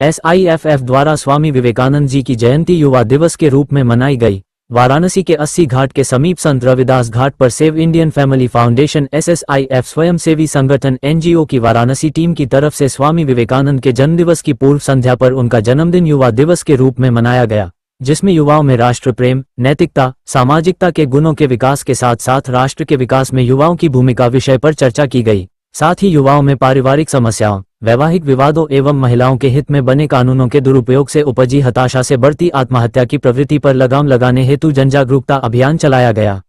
SIFF द्वारा स्वामी विवेकानंद जी की जयंती युवा दिवस के रूप में मनाई गई। वाराणसी के 80 घाट के समीप संत रविदास घाट पर save Indian family foundation SSIF स्वयंसेवी संगठन NGO की वाराणसी टीम की तरफ से स्वामी विवेकानंद के जन्मदिवस की पूर्व संध्या पर उनका जन्मदिन युवा दिवस के रूप में मनाया गया, जिसमें युवाओं में राष्ट्र प्रेम, नैतिकता, सामाजिकता के गुणों के विकास के साथ साथ राष्ट्र के विकास में युवाओं की भूमिका विषय पर चर्चा की गई। साथ ही युवाओं में पारिवारिक समस्याओं, वैवाहिक विवादों एवं महिलाओं के हित में बने कानूनों के दुरुपयोग से उपजी हताशा से बढ़ती आत्महत्या की प्रवृत्ति पर लगाम लगाने हेतु जनजागरूकता अभियान चलाया गया।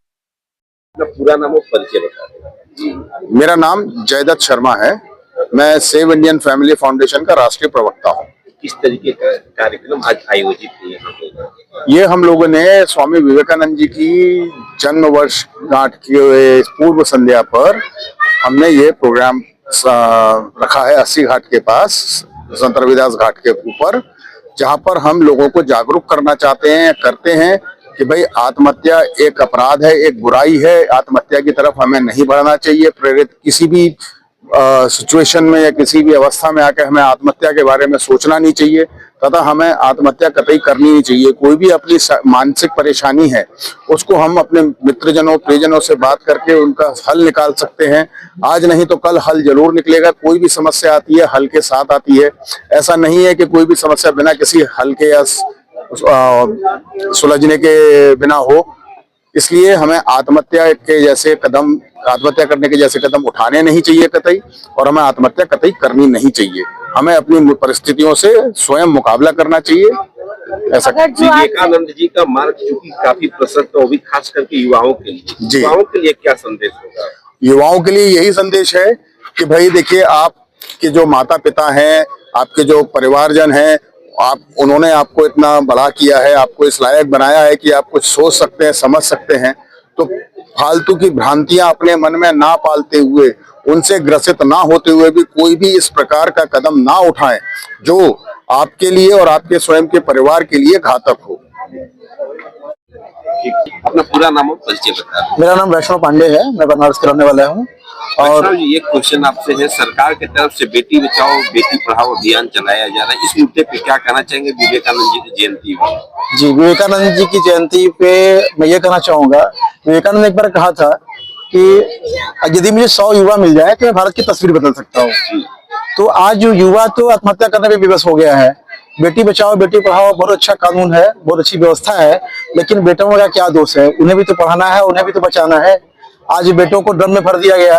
पूरा नाम और परिचय बताएं। मेरा नाम जयदत्त शर्मा है। मैं सेव इंडियन फैमिली फाउंडेशन का राष्ट्रीय प्रवक्ता हूँ। किस तरीके का कार्यक्रम आज आयोजित किए? ये हम लोगों ने स्वामी विवेकानंद जी की जन्म वर्ष गांठ की पूर्व संध्या पर हमने ये प्रोग्राम रखा है 80 घाट के पास संत रविदास घाट के ऊपर, जहां पर हम लोगों को जागरूक करना करते हैं कि भाई आत्महत्या एक अपराध है, एक बुराई है। आत्महत्या की तरफ हमें नहीं बढ़ना चाहिए। प्रेरित किसी भी सिचुएशन में या किसी भी अवस्था में आकर हमें आत्महत्या के बारे में सोचना नहीं चाहिए तथा हमें आत्महत्या कतई करनी नहीं चाहिए। कोई भी अपनी मानसिक परेशानी है उसको हम अपने मित्रजनों प्रियजनों से बात करके उनका हल निकाल सकते हैं। आज नहीं तो कल हल जरूर निकलेगा। कोई भी समस्या आती है हल के साथ आती है। ऐसा नहीं है कि कोई भी समस्या बिना किसी हल के या सुलझने के बिना हो। इसलिए हमें आत्महत्या करने के जैसे कदम उठाने नहीं चाहिए कतई, और हमें आत्महत्या कतई करनी नहीं चाहिए। हमें अपनी परिस्थितियों से स्वयं मुकाबला करना चाहिए। ऐसा विवेकानंद जी का मार्ग चूंकि काफी प्रसिद्ध है, वो भी खास करके युवाओं के लिए, युवाओं के लिए क्या संदेश होगा? युवाओं के लिए यही संदेश है कि भाई देखिए, आपके जो माता पिता हैं, आपके जो परिवारजन हैं, उन्होंने आपको इतना बड़ा किया है, आपको इस लायक बनाया है कि आप कुछ सोच सकते हैं, समझ सकते हैं। तो फालतू की भ्रांतियां अपने मन में ना पालते हुए, उनसे ग्रसित ना होते हुए भी कोई भी इस प्रकार का कदम ना उठाएं जो आपके लिए और आपके स्वयं के परिवार के लिए घातक हो। अपना पूरा नाम और परिचय बताएं। मेरा नाम वैष्णव पांडे है। मैं बनारस का रहने वाला हूँ। और ये क्वेश्चन आपसे है, सरकार की तरफ से बेटी बचाओ बेटी पढ़ाओ अभियान चलाया जा रहा है, इस मुद्दे पे क्या कहना चाहेंगे विवेकानंद जी की जयंती में? जी, विवेकानंद जी की जयंती पे मैं ये कहना चाहूंगा, विवेकानंद ने एक बार कहा था कि यदि मुझे 100 युवा मिल जाए तो मैं भारत की तस्वीर बदल सकता हूँ। तो आज जो युवा तो आत्महत्या करने में विवश हो गया है। बेटी बचाओ बेटी पढ़ाओ बहुत अच्छा कानून है, बहुत अच्छी व्यवस्था है, लेकिन बेटों का क्या दोष है? उन्हें भी तो पढ़ाना है, उन्हें भी तो बचाना है। आज बेटों को ड्रम में भर दिया गया।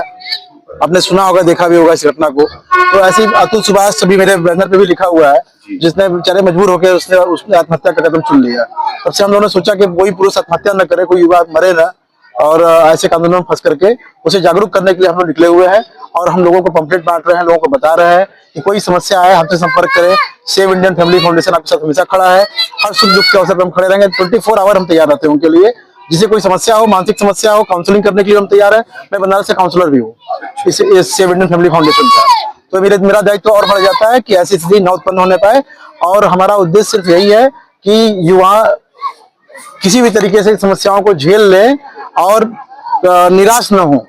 आपने सुना होगा, देखा भी होगा इस घटना को। तो ऐसे ही अतुल सुभाष सभी मेरे बैनर पे भी लिखा हुआ है, जिसने बेचारे मजबूर होकर उसने आत्महत्या का कदम चुन लिया। तब से हम लोगों ने सोचा कि कोई पुरुष आत्महत्या न करे, कोई युवा मरे ना, और ऐसे कानूनों में फंस करके उसे जागरूक करने के लिए हम लोग निकले हुए हैं। और हम लोगों को पंपलेट बांट रहे हैं, लोगों को बता रहे हैं कि कोई समस्या है हमसे संपर्क करें। सेव इंडियन फैमिली फाउंडेशन आपके साथ हमेशा खड़ा है। हर सुख दुख के अवसर पर हम खड़े रहेंगे। 24 आवर हम तैयार रहते हैं उनके लिए। जिसे कोई समस्या हो, मानसिक समस्या हो, काउंसलिंग करने के लिए हम तैयार हैं। मैं बनारस से काउंसलर भी हूँ इस सेव इंडियन फैमिली फाउंडेशन का। तो मेरा दायित्व और बढ़ जाता है कि ऐसी स्थिति न उत्पन्न होने पाए। और हमारा उद्देश्य सिर्फ यही है कि युवा किसी भी तरीके से समस्याओं को झेल लें और निराश न हो।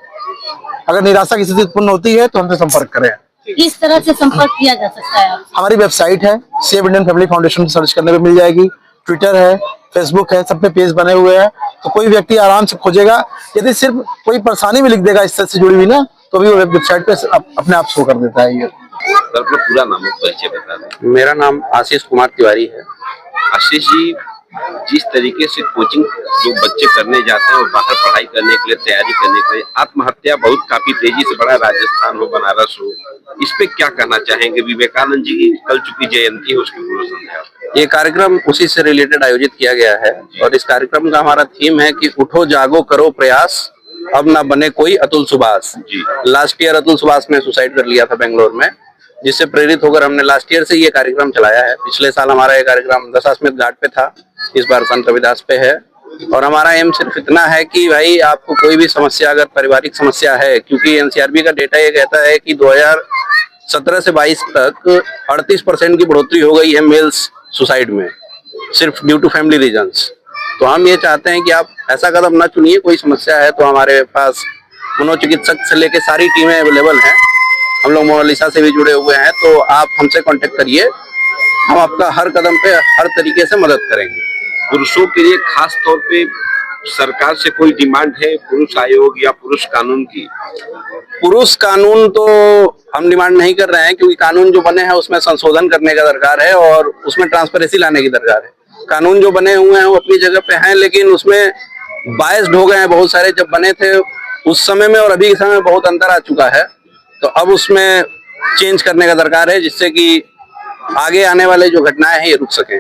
अगर निराशा की स्थिति उत्पन्न होती है तो हमसे संपर्क करें। किस तरह से संपर्क किया जा सकता है? हमारी वेबसाइट है, save Indian family foundation search करने पे मिल जाएगी। ट्विटर है, फेसबुक है, सब पे पेज बने हुए हैं। तो कोई व्यक्ति आराम से खोजेगा। यदि सिर्फ कोई परेशानी भी लिख देगा इस तरह से जुड़ी हुई ना, तो भी वो वेबसाइट पे अपने आप शो कर देता है। ये पूरा नाम और परिचय बता दें। मेरा नाम आशीष कुमार तिवारी है। आशीष जी, जिस तरीके से कोचिंग जो बच्चे करने जाते हैं और बाहर पढ़ाई करने के लिए तैयारी करने के लिए आत्महत्या बहुत काफी तेजी से बढ़ा, राजस्थान हो बनारस हो, इस पे क्या कहना चाहेंगे? विवेकानंद जी की कल चुकी जयंती है, उसकी पूर्व संध्या ये कार्यक्रम उसी से रिलेटेड आयोजित किया गया है। और इस कार्यक्रम का हमारा थीम है कि उठो जागो करो प्रयास, अब ना बने कोई अतुल सुभाष। जी, लास्ट ईयर अतुल सुभाष ने सुसाइड कर लिया था बेंगलोर में, जिससे प्रेरित होकर हमने लास्ट ईयर से ये कार्यक्रम चलाया है। पिछले साल हमारा ये कार्यक्रम दशाश्वमेध घाट पे था, इस बार संत रविदास पे है। और हमारा एम सिर्फ इतना है कि भाई आपको कोई भी समस्या, अगर पारिवारिक समस्या है, क्योंकि एनसीआरबी का डेटा ये कहता है कि 2017 से 22 तक 38% की बढ़ोतरी हो गई है मेल्स सुसाइड में, सिर्फ ड्यू टू फैमिली रीजंस। तो हम ये चाहते हैं कि आप ऐसा कदम ना चुनिए। कोई समस्या है तो हमारे पास मनोचिकित्सक से लेके सारी टीमें अवेलेबल हैं। हम लोग मोनालिसा से भी जुड़े हुए हैं, तो आप हमसे कांटेक्ट करिए हम आपका हर कदम पे हर तरीके से मदद करेंगे। पुरुषों के लिए खास तौर पे सरकार से कोई डिमांड है, पुरुष आयोग या पुरुष कानून की? पुरुष कानून तो हम डिमांड नहीं कर रहे हैं, क्योंकि कानून जो बने हैं उसमें संशोधन करने का दरकार है और उसमें ट्रांसपेरेंसी लाने की दरकार है। कानून जो बने हुए हैं वो अपनी जगह पे हैं, लेकिन उसमें बायस्ड हो गए हैं बहुत सारे। जब बने थे उस समय में और अभी के समय में बहुत अंतर आ चुका है, तो अब उसमें चेंज करने का दरकार है, जिससे कि आगे आने वाले जो घटनाएं हैं ये रुक सकें।